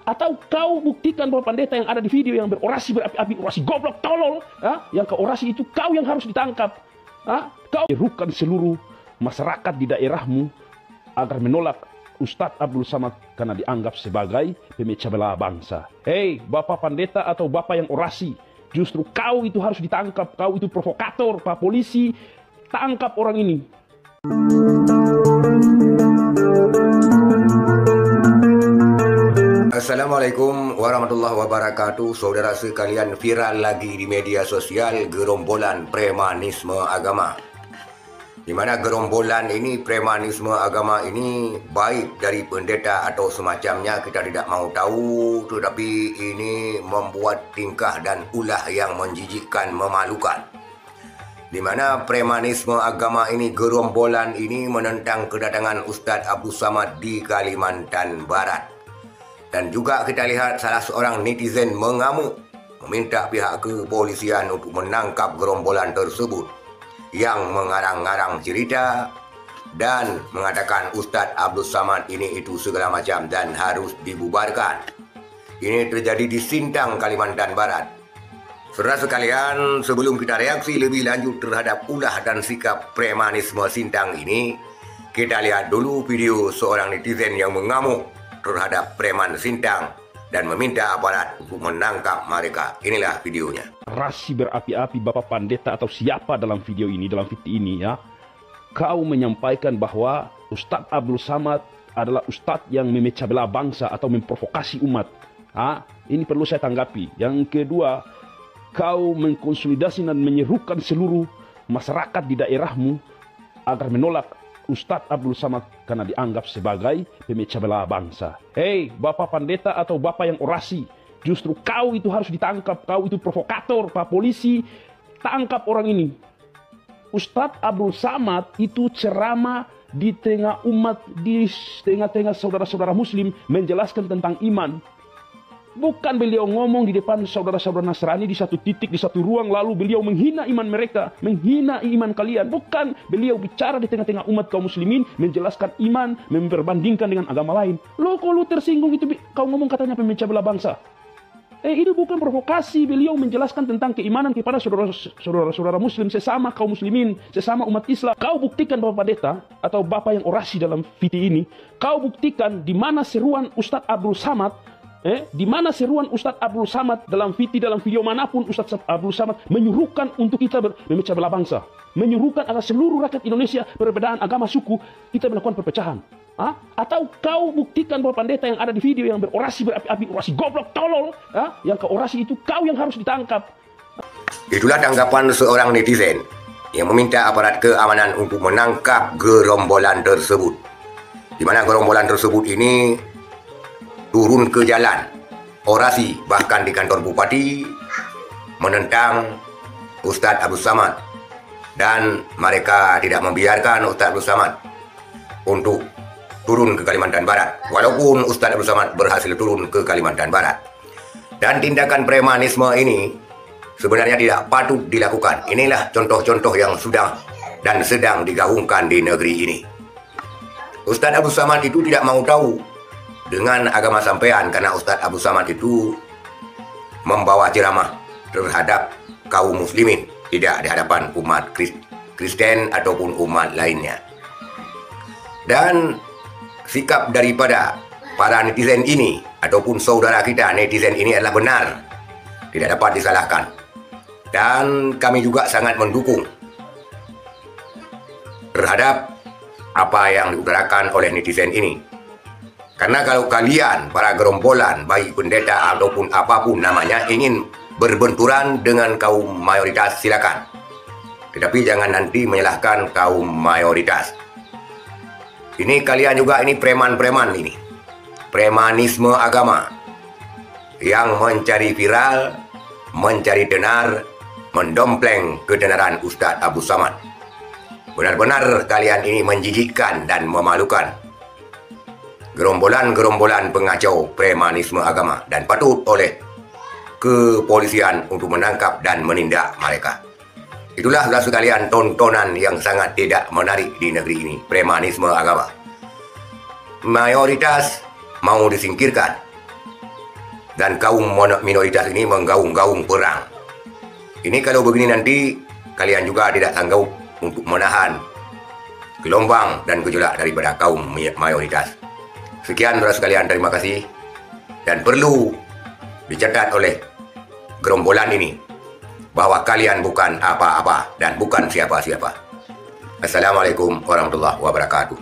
Atau kau buktikan bahwa pendeta yang ada di video yang berorasi berapi-api, orasi goblok tolol, yang ke orasi itu kau yang harus ditangkap. Kau serukan seluruh masyarakat di daerahmu agar menolak Ustadz Abdul Samad karena dianggap sebagai pemecah belah bangsa. Hei, Bapak Pendeta atau Bapak yang orasi, justru kau itu harus ditangkap. Kau itu provokator, Pak Polisi, tangkap orang ini. Assalamualaikum warahmatullahi wabarakatuh. Saudara sekalian, viral lagi di media sosial gerombolan premanisme agama, di mana gerombolan ini, premanisme agama ini, baik dari pendeta atau semacamnya kita tidak mau tahu, tetapi ini membuat tingkah dan ulah yang menjijikkan, memalukan. Di mana premanisme agama ini, gerombolan ini menentang kedatangan Ustadz Abdul Samad di Kalimantan Barat. Dan juga kita lihat salah seorang netizen mengamuk, meminta pihak kepolisian untuk menangkap gerombolan tersebut yang mengarang-arang cerita dan mengatakan Ustadz Abdul Samad ini itu segala macam dan harus dibubarkan. Ini terjadi di Sintang, Kalimantan Barat. Saudara sekalian, sebelum kita reaksi lebih lanjut terhadap ulah dan sikap premanisme Sintang ini, kita lihat dulu video seorang netizen yang mengamuk terhadap preman Sintang dan meminta aparat untuk menangkap mereka. Inilah videonya. Rasi berapi-api Bapak Pendeta atau siapa dalam video ini, dalam video ini ya, kau menyampaikan bahwa Ustadz Abdul Samad adalah Ustadz yang memecah belah bangsa atau memprovokasi umat. Ini perlu saya tanggapi. Yang kedua, kau mengkonsolidasi dan menyerukan seluruh masyarakat di daerahmu agar menolak Ustadz Abdul Samad karena dianggap sebagai pemecah belah bangsa. Hei, Bapak Pendeta atau Bapak yang orasi, justru kau itu harus ditangkap. Kau itu provokator, Pak Polisi, tangkap orang ini. Ustadz Abdul Samad itu ceramah di tengah umat, di tengah-tengah saudara-saudara muslim, menjelaskan tentang iman. Bukan beliau ngomong di depan saudara-saudara Nasrani di satu titik, di satu ruang, lalu beliau menghina iman mereka, menghina iman kalian. Bukan, beliau bicara di tengah-tengah umat kaum muslimin, menjelaskan iman, memperbandingkan dengan agama lain. Kalau lu tersinggung itu, kau ngomong katanya pemecah belah bangsa. Itu bukan provokasi. Beliau menjelaskan tentang keimanan kepada saudara-saudara muslim, sesama kaum muslimin, sesama umat Islam. Kau buktikan Bapak Pendeta atau Bapak yang orasi dalam video ini, kau buktikan di mana seruan Ustadz Abdul Samad, di mana seruan Ustadz Abdul Samad dalam video manapun Ustadz Abdul Samad menyuruhkan untuk kita memecah belah bangsa, menyuruhkan agar seluruh rakyat Indonesia perbedaan agama suku kita melakukan perpecahan. Atau kau buktikan bahwa pendeta yang ada di video yang berorasi berapi-api, orasi goblok tolol, yang ke orasi itu kau yang harus ditangkap. Itulah tanggapan seorang netizen yang meminta aparat keamanan untuk menangkap gerombolan tersebut. Di mana gerombolan tersebut ini turun ke jalan, orasi bahkan di kantor bupati menentang Ustadz Abdul Samad, dan mereka tidak membiarkan Ustadz Abdul Samad untuk turun ke Kalimantan Barat, walaupun Ustadz Abdul Samad berhasil turun ke Kalimantan Barat. Dan tindakan premanisme ini sebenarnya tidak patut dilakukan. Inilah contoh-contoh yang sudah dan sedang digaungkan di negeri ini. Ustadz Abdul Samad itu tidak mau tahu dengan agama sampean, karena Ustadz Abdul Samad itu membawa ceramah terhadap kaum muslimin, tidak di hadapan umat Kristen ataupun umat lainnya. Dan sikap daripada para netizen ini ataupun saudara kita netizen ini adalah benar, tidak dapat disalahkan. Dan kami juga sangat mendukung terhadap apa yang diutarakan oleh netizen ini. Karena kalau kalian, para gerombolan, baik pendeta ataupun apapun namanya, ingin berbenturan dengan kaum mayoritas, silakan. Tetapi jangan nanti menyalahkan kaum mayoritas. Ini kalian juga, ini preman-preman ini. Premanisme agama yang mencari viral, mencari tenar, mendompleng ketenaran Ustadz Abdul Samad. Benar-benar kalian ini menjijikkan dan memalukan. Gerombolan-gerombolan pengacau premanisme agama, dan patut oleh kepolisian untuk menangkap dan menindak mereka. Itulah saudara sekalian tontonan yang sangat tidak menarik di negeri ini, premanisme agama. Mayoritas mau disingkirkan, dan kaum minoritas ini menggaung-gaung perang. Ini kalau begini nanti kalian juga tidak sanggup untuk menahan gelombang dan gejolak daripada kaum mayoritas. Sekian saudara sekalian, terima kasih. Dan perlu dicatat oleh gerombolan ini bahwa kalian bukan apa-apa dan bukan siapa-siapa. Assalamualaikum warahmatullahi wabarakatuh.